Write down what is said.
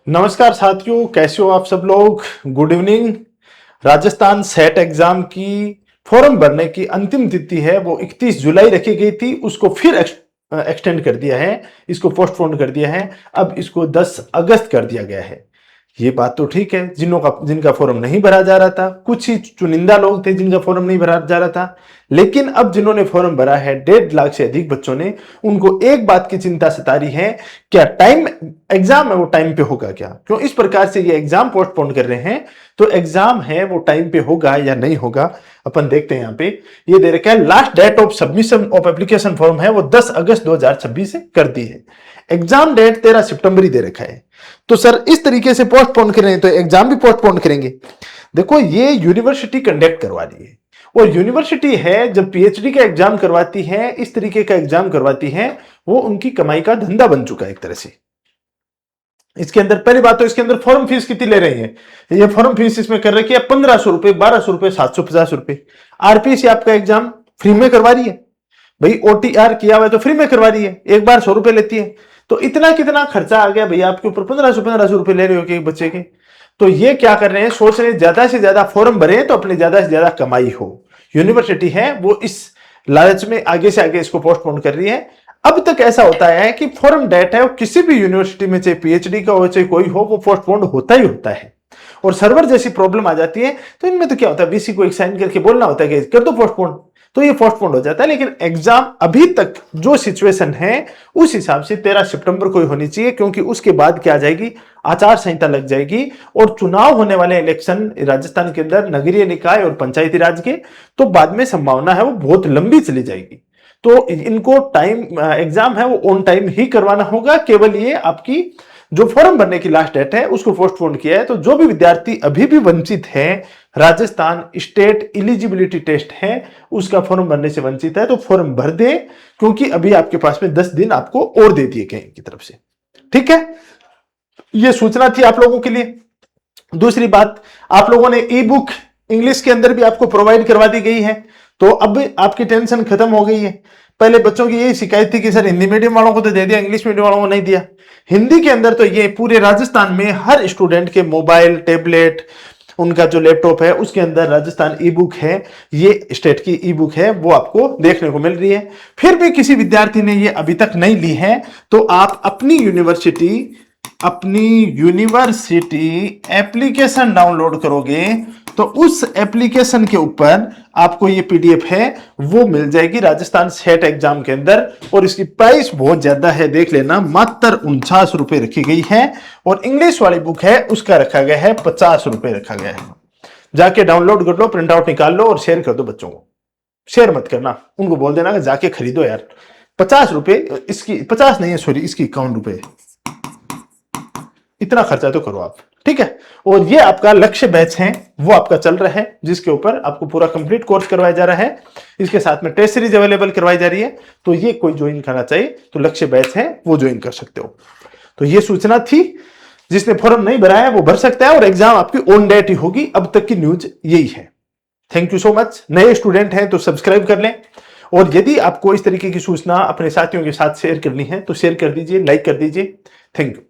नमस्कार साथियों, कैसे हो आप सब लोग। Good evening. Rajasthan set exam की फॉर्म भरने की अंतिम तिथि है वो 31 जुलाई रखी गई थी, उसको फिर एक्सटेंड कर दिया है, इसको पोस्टपोन कर दिया है। अब इसको 10 अगस्त कर दिया गया है। ये बात तो ठीक है, जिनका फॉर्म नहीं भरा जा रहा था, कुछ ही चुनिंदा लोग थे जिनका फॉर्म नहीं भरा जा रहा था। लेकिन अब जिन्होंने फॉर्म भरा है 1.5 लाख से अधिक बच्चों ने, उनको एक बात की चिंता सता रही है, क्या टाइम एग्जाम है वो टाइम पे होगा क्या। क्यों इस प्रकार से ये एग्जाम पोस्टपोन कर रहे हैं, तो एग्जाम है वो टाइम पे होगा या नहीं होगा अपन देखते हैं। यहाँ पे ये दे रखा है, last date of submission of application form है वो 10 अगस्त 2026 से कर दी है। एग्जाम डेट 13 सितंबर ही दे रखा है। तो सर इस तरीके से पोस्टपोन कर रहे हैं तो एग्जाम भी पोस्टपोन करेंगे। देखो, ये यूनिवर्सिटी कंडक्ट करवा रही है, और यूनिवर्सिटी है जब पीएचडी का एग्जाम करवाती है, इस तरीके का एग्जाम करवाती है, वो उनकी कमाई का धंधा बन चुका है एक तरह से। इसके अंदर पहली बात तो इसके अंदर फॉर्म फीस कितनी ले रहे हैं, ये फॉर्म फीस इसमें कर रखी है 1500 रुपए, 1200 रुपए, 750 रुपए। आरपीसी आपका एग्जाम फ्री में करवा रही है भाई, ओटीआर किया हुआ है तो फ्री में करवा रही है, एक बार 100 रुपए लेती है। तो इतना कितना खर्चा आ गया भैया आपके ऊपर, 1500 रुपए ले रहे हो कि एक बच्चे के। तो ये क्या कर रहे हैं, सोच रहे हैं ज्यादा से ज्यादा फॉर्म भरे तो अपने ज्यादा से ज्यादा कमाई हो। यूनिवर्सिटी है वो इस लालच में आगे से आगे इसको पोस्टपोन कर रही है। अब तक ऐसा होता है कि फॉर्म डेट है वो किसी भी यूनिवर्सिटी में, चाहे पीएचडी का हो चाहे कोई हो, वो पोस्टपोन होता ही होता है। और सर्वर जैसी प्रॉब्लम आ जाती है तो इनमें तो क्या होता है, वीसी को एक साइन करके बोलना होता है कि कर दो पोस्टपोन, तो ये पोस्टपोन हो जाता है। लेकिन एग्जाम अभी तक जो सिचुएशन है उस हिसाब से 13 सितंबर को ही होनी चाहिए, क्योंकि उसके बाद क्या आ जाएगी, आचार संहिता लग जाएगी और चुनाव होने वाले इलेक्शन राजस्थान के अंदर नगरीय निकाय और पंचायती राज के, तो बाद में संभावना है वो बहुत लंबी चली जाएगी। तो इनको टाइम एग्जाम है वो ऑन टाइम ही करवाना होगा। केवल ये आपकी जो फॉर्म भरने की लास्ट डेट है उसको पोस्टपोन किया है। तो जो भी विद्यार्थी अभी भी वंचित है, राजस्थान स्टेट एलिजिबिलिटी टेस्ट है उसका फॉर्म भरने से वंचित है, तो फॉर्म भर दे, क्योंकि अभी आपके पास में 10 दिन आपको और दे दिए गए की तरफ से। ठीक है, ये सूचना थी आप लोगों के लिए। दूसरी बात, आप लोगों ने ई बुक इंग्लिश के अंदर भी आपको प्रोवाइड करवा दी गई है, तो अब आपकी टेंशन खत्म हो गई है। पहले बच्चों की यही शिकायत थी कि सर हिंदी मीडियम वालों को तो दे दिया, इंग्लिश मीडियम वालों को नहीं दिया। हिंदी के अंदर तो ये पूरे राजस्थान में हर स्टूडेंट के मोबाइल, टैबलेट, उनका जो लैपटॉप है उसके अंदर राजस्थान ई बुक है, ये स्टेट की ई बुक है, वो आपको देखने को मिल रही है। फिर भी किसी विद्यार्थी ने ये अभी तक नहीं ली है, तो आप अपनी यूनिवर्सिटी एप्लीकेशन डाउनलोड करोगे तो उस एप्लीकेशन के ऊपर आपको ये पीडीएफ है वो मिल जाएगी राजस्थान सेट एग्जाम के अंदर। और इसकी प्राइस बहुत ज्यादा है, देख लेना, मात्र 49 रुपए रखी गई है। और इंग्लिश वाली बुक है उसका रखा गया है 50 रुपए रखा गया है। जाके डाउनलोड कर लो, प्रिंट आउट निकाल लो और शेयर कर दो बच्चों को। शेयर मत करना, उनको बोल देना कि जाके खरीदो यार। 50 रुपए इसकी, 50 नहीं है सॉरी, इसकी 51 रुपए, इतना खर्चा तो करो आप। ठीक है, और ये आपका लक्ष्य बैच है वो आपका चल रहा है, जिसके ऊपर आपको पूरा कंप्लीट कोर्स करवाया जा रहा है। इसके साथ में टेस्ट सीरीज अवेलेबल करवाई जा रही है, तो ये कोई ज्वाइन करना चाहिए तो लक्ष्य बैच है वो ज्वाइन कर सकते हो। तो ये सूचना थी, जिसने फॉर्म नहीं भरा है वो भर सकता है और एग्जाम आपकी ऑन डेट ही होगी। अब तक की न्यूज यही है। Thank you so much. नए स्टूडेंट हैं तो सब्सक्राइब कर लें, और यदि आपको इस तरीके की सूचना अपने साथियों के साथ शेयर करनी है तो शेयर कर दीजिए, लाइक कर दीजिए। Thank you.